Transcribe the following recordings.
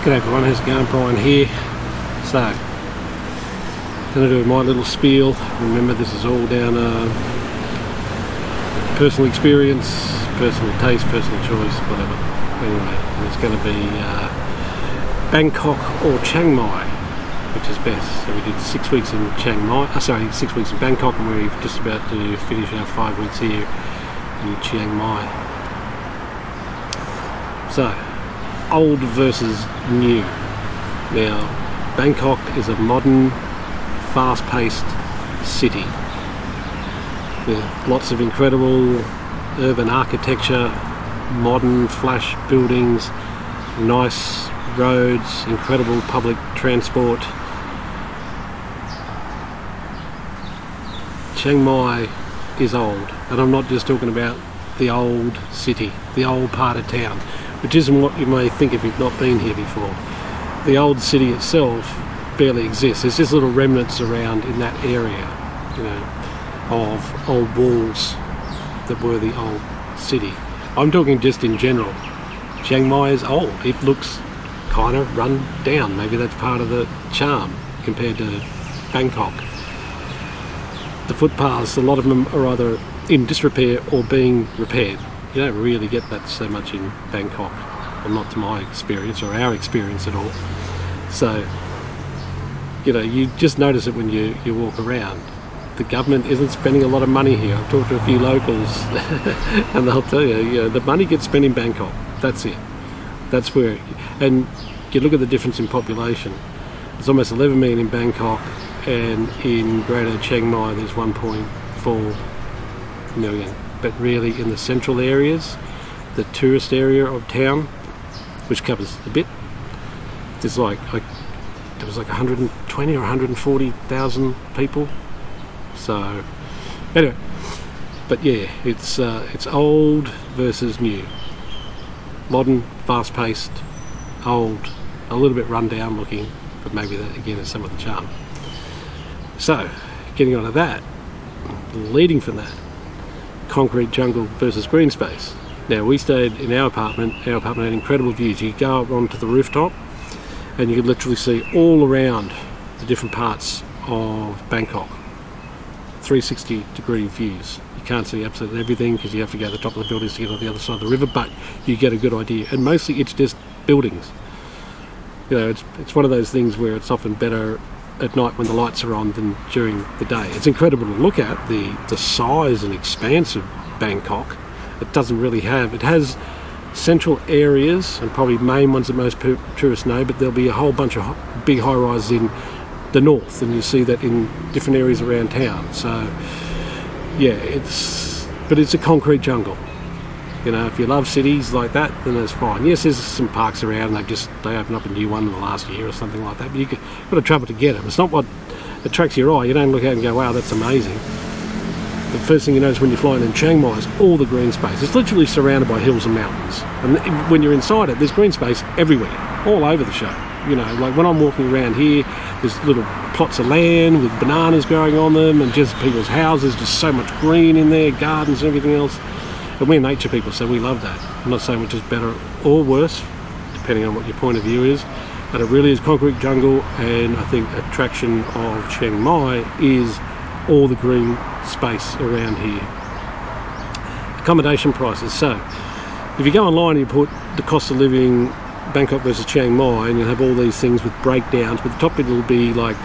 G'day everyone, how's it going? Brian here. So, going to do my little spiel. Remember, this is all down personal experience, personal taste, personal choice, whatever. Anyway, it's going to be Bangkok or Chiang Mai, which is best. So we did 6 weeks in Chiang Mai, 6 weeks in Bangkok, and we're just about to finish our 5 weeks here in Chiang Mai. So, old versus new. Now, Bangkok is a modern, fast-paced city with lots of incredible urban architecture, modern flash buildings, nice roads, incredible public transport. Chiang Mai is old, and I'm not just talking about the old city, the old part of town, which isn't what you may think if you've not been here before. The old city itself barely exists. There's just little remnants around in that area, of old walls that were the old city. I'm talking just in general. Chiang Mai is old. It looks kind of run down. Maybe that's part of the charm compared to Bangkok. The footpaths, a lot of them are either in disrepair or being repaired. You don't really get that so much in Bangkok, or not to my experience or our experience at all. So, you just notice it when you walk around. The government isn't spending a lot of money here. I've talked to a few locals and they'll tell you, the money gets spent in Bangkok. That's it. That's where, and you look at the difference in population. There's almost 11 million in Bangkok, and in Greater Chiang Mai there's 1.4 million. But really in the central areas, the tourist area of town, which covers a bit, there's there was 120 or 140,000 people. So anyway, but yeah, it's old versus new, modern, fast-paced, old, a little bit run-down looking, but maybe that again is some of the charm. So getting onto that, leading from that, concrete jungle versus green space. Now, we stayed in our apartment had incredible views. You go up onto the rooftop and you could literally see all around the different parts of Bangkok, 360 degree views. You can't see absolutely everything because you have to go to the top of the buildings to get on the other side of the river, but you get a good idea, and mostly it's just buildings. It's one of those things where it's often better at night when the lights are on than during the day. It's incredible to look at, the size and expanse of Bangkok. It has central areas and probably main ones that most tourists know, but there'll be a whole bunch of big high-rises in the north, and you see that in different areas around town. So yeah, it's a concrete jungle. If you love cities like that, then that's fine. Yes, there's some parks around, and they opened up a new one in the last year or something like that, but you've got to travel to get them. It's not what attracts your eye. You don't look out and go, wow, that's amazing. The first thing you notice when you're flying in Chiang Mai is all the green space. It's literally surrounded by hills and mountains, and when you're inside it, there's green space everywhere, all over the show. Like when I'm walking around here, there's little plots of land with bananas growing on them, and just people's houses, just so much green in there, gardens and everything else. And we're nature people, so we love that. I'm not saying which is better or worse, depending on what your point of view is, but it really is concrete jungle, and I think attraction of Chiang Mai is all the green space around here. Accommodation prices. So, if you go online and you put the cost of living Bangkok versus Chiang Mai, and you'll have all these things with breakdowns, but the top bit will be like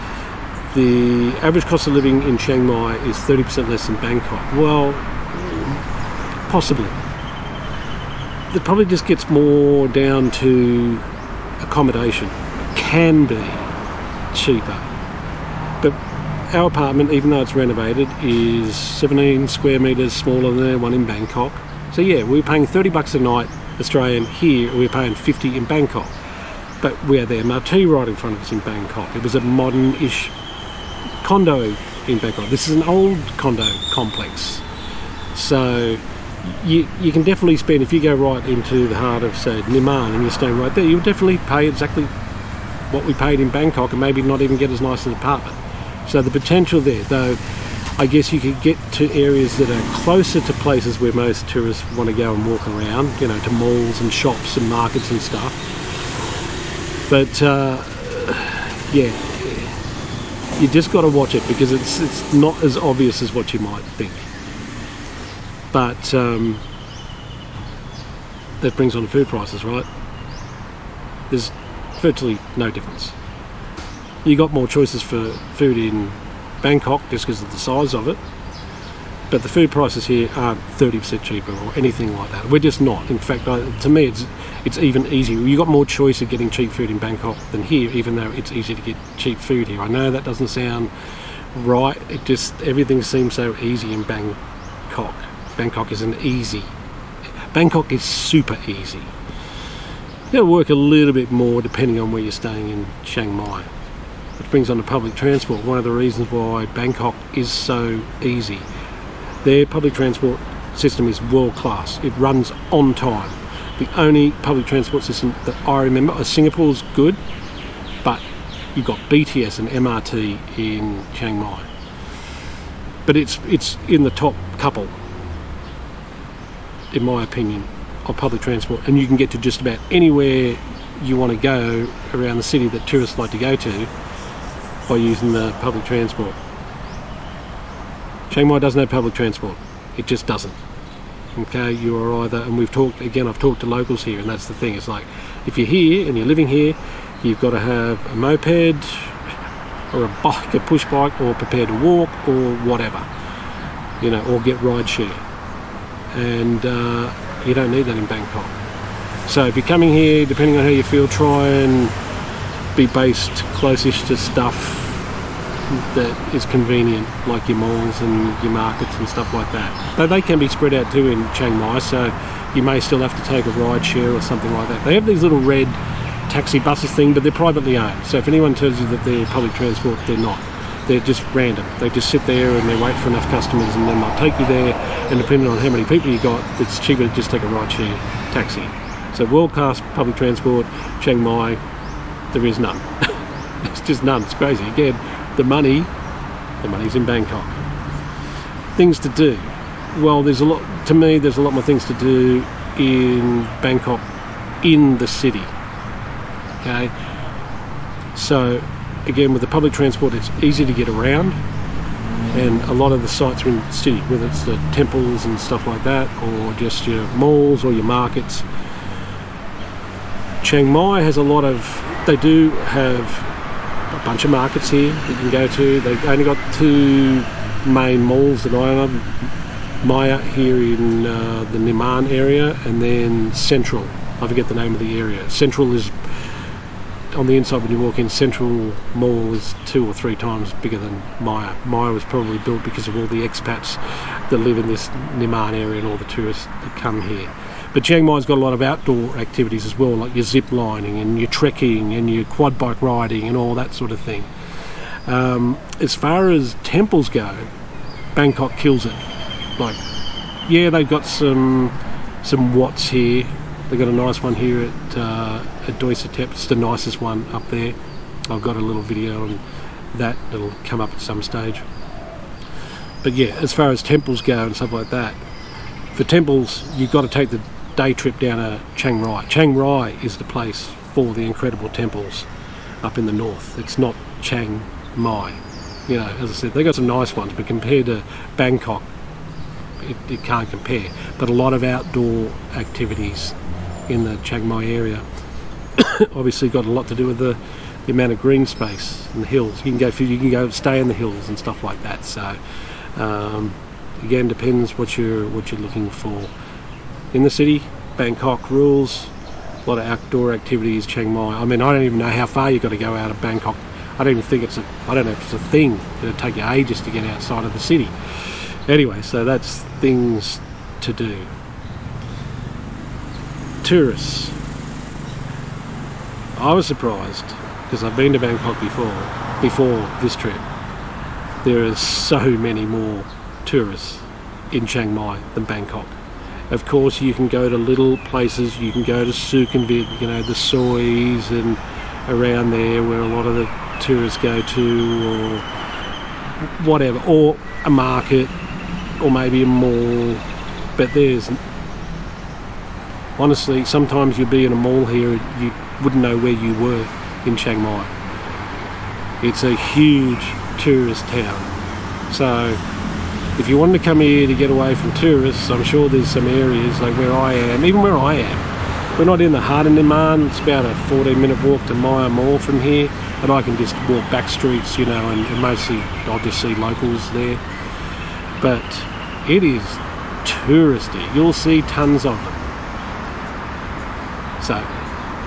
the average cost of living in Chiang Mai is 30% less than Bangkok. Well, possibly. It probably just gets more down to accommodation. Can be cheaper. But our apartment, even though it's renovated, is 17 square metres smaller than the one in Bangkok. So yeah, we were paying $30 a night Australian here, we were paying 50 in Bangkok. But we had the MRT right in front of us in Bangkok. It was a modern-ish condo in Bangkok. This is an old condo complex. So you can definitely spend, if you go right into the heart of, say, Niman, and you're staying right there, you'll definitely pay exactly what we paid in Bangkok and maybe not even get as nice an apartment. So the potential there, though, I guess you could get to areas that are closer to places where most tourists want to go and walk around, to malls and shops and markets and stuff. But yeah, you just got to watch it because it's not as obvious as what you might think. But that brings on the food prices, right? There's virtually no difference. You got more choices for food in Bangkok just because of the size of it, but the food prices here aren't 30% cheaper or anything like that. We're just not. In fact, to me, it's even easier. You got more choice of getting cheap food in Bangkok than here, even though it's easy to get cheap food here. I know that doesn't sound right. It just, everything seems so easy in Bangkok. Bangkok isn't easy. Bangkok is super easy. You got to work a little bit more depending on where you're staying in Chiang Mai. Which brings on the public transport. One of the reasons why Bangkok is so easy. Their public transport system is world class. It runs on time. The only public transport system that I remember, Singapore's good, but you've got BTS and MRT in Chiang Mai. But it's in the top couple, in my opinion, of public transport, and you can get to just about anywhere you want to go around the city that tourists like to go to by using the public transport. Chiang Mai doesn't have public transport. It just doesn't. Okay, you are either, and I've talked to locals here, and that's the thing, it's like, if you're here and you're living here, you've got to have a moped or a bike, a push bike, or prepare to walk or whatever, you know, or get ride share. And you don't need that in Bangkok. So if you're coming here, depending on how you feel, try and be based close-ish to stuff that is convenient, like your malls and your markets and stuff like that. Though they can be spread out too in Chiang Mai, so you may still have to take a ride share or something like that. They have these little red taxi buses thing, but they're privately owned. So if anyone tells you that they're public transport, they're not. They're just random. They just sit there and they wait for enough customers and then they'll take you there, and depending on how many people you got, it's cheaper to just take a ride share taxi. So world-class public transport, Chiang Mai, there is none. It's just none. It's crazy. Again, the money's in Bangkok. Things to do. Well, there's a lot more things to do in Bangkok, in the city. Okay? So, again, with the public transport, it's easy to get around, and a lot of the sites are in the city, whether it's the temples and stuff like that, or just your malls or your markets. Chiang Mai has they do have a bunch of markets here you can go to. They've only got two main malls that I know, Maya here in the Niman area, and then Central. I forget the name of the area. Central is on the inside when you walk in. Central Mall is 2 or 3 times bigger than Maya. Maya was probably built because of all the expats that live in this Niman area and all the tourists that come here. But Chiang Mai's got a lot of outdoor activities as well, like your zip lining and your trekking and your quad bike riding and all that sort of thing. As far as temples go, Bangkok kills it. Like, yeah, they've got some Wats here. They've got a nice one here at Doi Satep. It's the nicest one up there. I've got a little video on that that'll come up at some stage. But yeah, as far as temples go and stuff like that, for temples, you've got to take the day trip down to Chiang Rai. Chiang Rai is the place for the incredible temples up in the north. It's not Chiang Mai. You know, as I said, they got some nice ones, but compared to Bangkok, it can't compare. But a lot of outdoor activities in the Chiang Mai area. Obviously got a lot to do with the amount of green space and the hills. You can go stay in the hills and stuff like that. So again, depends what you're looking for. In the city, Bangkok rules. A lot of outdoor activities. Chiang Mai. I mean, I don't even know how far you've got to go out of Bangkok. I don't know if it's a thing. It'll take you ages to get outside of the city. Anyway, so that's things to do. Tourists. I was surprised because I've been to Bangkok before this trip. There are so many more tourists in Chiang Mai than Bangkok. Of course, you can go to little places. You can go to Sukhumvit, the Sois and around there where a lot of the tourists go to, or whatever, or a market, or maybe a mall. But honestly, sometimes you'll be in a mall here, wouldn't know where you were in Chiang Mai. It's a huge tourist town. So if you wanted to come here to get away from tourists, I'm sure there's some areas like where I am, even where I am. We're not in the heart of Niman. It's about a 14-minute walk to Maya Mall from here, and I can just walk back streets, you know, and mostly I'll just see locals there. But it is touristy. You'll see tons of them. So,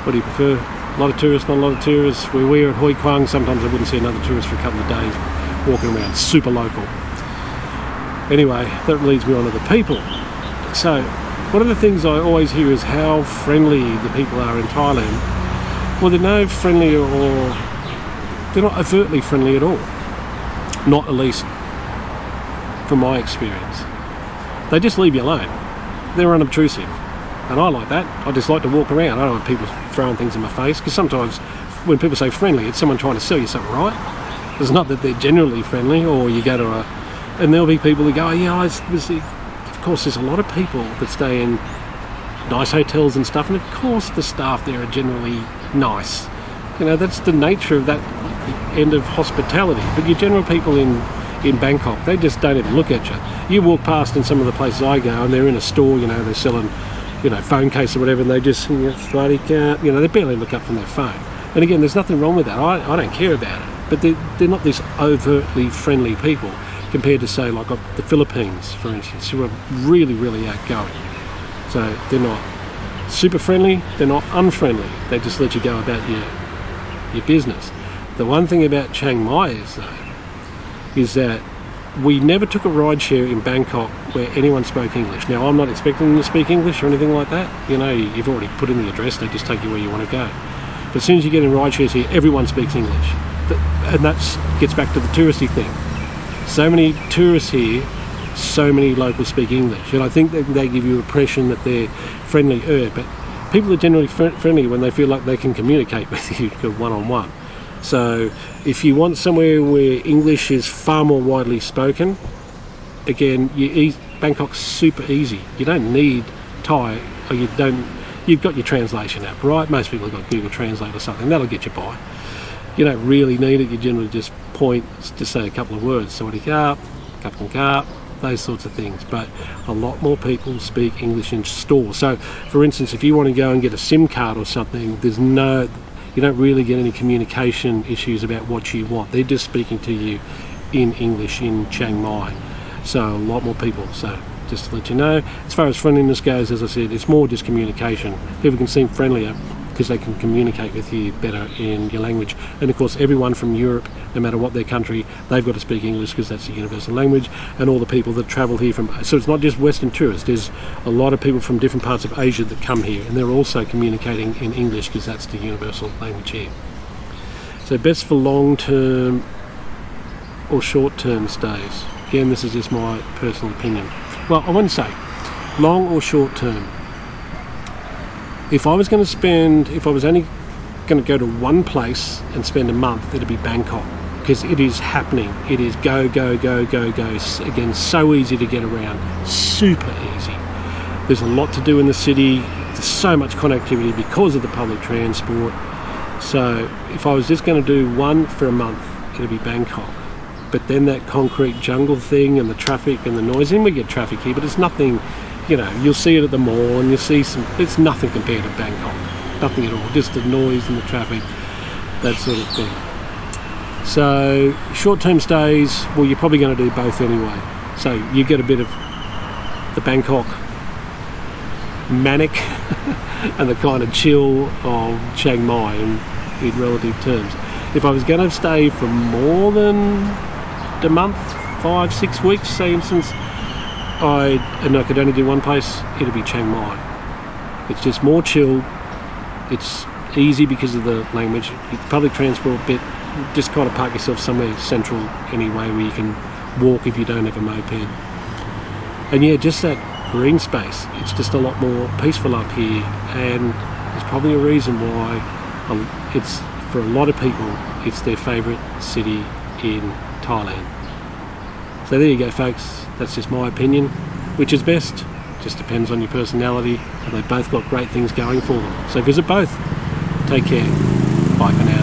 what do you prefer? A lot of tourists, not a lot of tourists? Where we're at Hoi Kwang, sometimes I wouldn't see another tourist for a couple of days walking around, super local. Anyway, that leads me on to the people. So, one of the things I always hear is how friendly the people are in Thailand. Well, they're no friendly, or they're not overtly friendly at all. Not at least from my experience. They just leave you alone. They're unobtrusive. And I like that. I just like to walk around. I don't want people throwing things in my face, because sometimes when people say friendly, it's someone trying to sell you something, right? It's not that they're generally friendly, or you go to and there'll be people who go, oh, yeah, of course there's a lot of people that stay in nice hotels and stuff, and of course the staff there are generally nice. You know, that's the nature of that end of hospitality. But your general people in Bangkok, they just don't even look at you. You walk past in some of the places I go, and they're in a store, you know, they're selling, you know, phone case or whatever, and they just, you know, they barely look up from their phone. And again, there's nothing wrong with that. I don't care about it. But they're not these overtly friendly people compared to, say, like the Philippines, for instance, who are really, really outgoing. So they're not super friendly, they're not unfriendly. They just let you go about your business. The one thing about Chiang Mai is that we never took a ride share in Bangkok where anyone spoke English. Now, I'm not expecting them to speak English or anything like that. You know, you've already put in the address, they just take you where you want to go. But as soon as you get in ride shares here, everyone speaks English. And that gets back to the touristy thing. So many tourists here, so many locals speak English. And I think that they give you an impression that they're friendlier. But people are generally friendly when they feel like they can communicate with you one-on-one. So if you want somewhere where English is far more widely spoken, again, Bangkok's super easy. You don't need Thai, or you've got your translation app, right? Most people have got Google Translate or something. That'll get you by. You don't really need it. You generally just point to say a couple of words. Sawadee Krap, Kapkan Krap, those sorts of things. But a lot more people speak English in stores. So, for instance, if you want to go and get a SIM card or something, you don't really get any communication issues about what you want. They're just speaking to you in English in Chiang Mai. So a lot more people. So just to let you know, as far as friendliness goes, as I said, it's more just communication. People can seem friendlier because they can communicate with you better in your language. And of course, everyone from Europe, no matter what their country, they've got to speak English because that's the universal language. And all the people that travel here so it's not just Western tourists, there's a lot of people from different parts of Asia that come here, and they're also communicating in English because that's the universal language here. So best for long-term or short-term stays. Again, this is just my personal opinion. Well, I wouldn't say long or short-term. If I was only going to go to one place and spend a month, it'd be Bangkok, because it is happening. It is go, go, go, go, go. Again, so easy to get around, super easy. There's a lot to do in the city. There's so much connectivity because of the public transport. So if I was just going to do one for a month, it'd be Bangkok. But then that concrete jungle thing and the traffic and the noise, and we get traffic here, but it's nothing. You know, you'll see it at the mall, and you'll see it's nothing compared to Bangkok. Nothing at all, just the noise and the traffic, that sort of thing. So, short-term stays, well, you're probably going to do both anyway. So, you get a bit of the Bangkok manic and the kind of chill of Chiang Mai in relative terms. If I was going to stay for more than a month, 5-6 weeks, say, instance, and I could only do one place, it'd be Chiang Mai. It's just more chill. It's easy because of the language. Public transport bit, just kind of park yourself somewhere central anyway where you can walk if you don't have a moped. And yeah, just that green space. It's just a lot more peaceful up here, and there's probably a reason why it's, for a lot of people, it's their favourite city in Thailand. So there you go, folks. That's just my opinion. Which is best? Just depends on your personality, and they've both got great things going for them. So visit both. Take care. Bye for now.